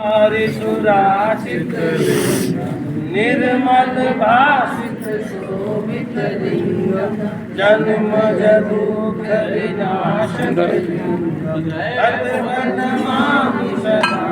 हरिसुरासित निर्मल भासित शोभित लिंग जन्म दुख विनाशक नमामि सदा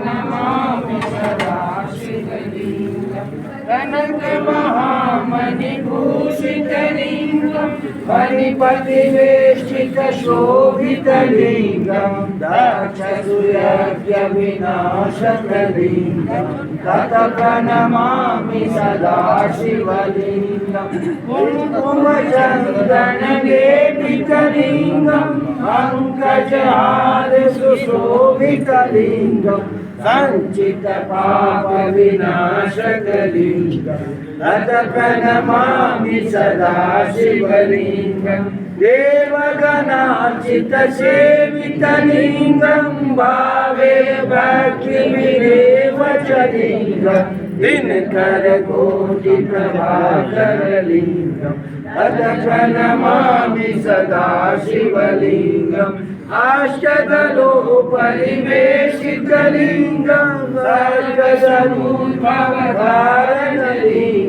नमामि सदा शिवलिंगं कनक महामणिभूषितलिंगं फणिपतिवेष्टित शोभितलिंगं दक्षसुयज्ञविनाशकलिंगं ततप्रणमामि सदा शिवलिंगं कुङ्कुमचन्दनलेपितलिंगं पङ्कजहार सुशोभितलिंगं संचित पाप विनाशकलिंगं ततप्रणमामि सदा शिवलिंगं देवगणार्चित सेवितलिंगं भावे भक्तिविरेव च लिंगं दिनकर कोटि प्रभाकरलिंगं ततप्रणमामि सदा शिवलिंगं अष्टदलोपरिवेशितलिंगं सर्वसमुद्भवधारणलिंगं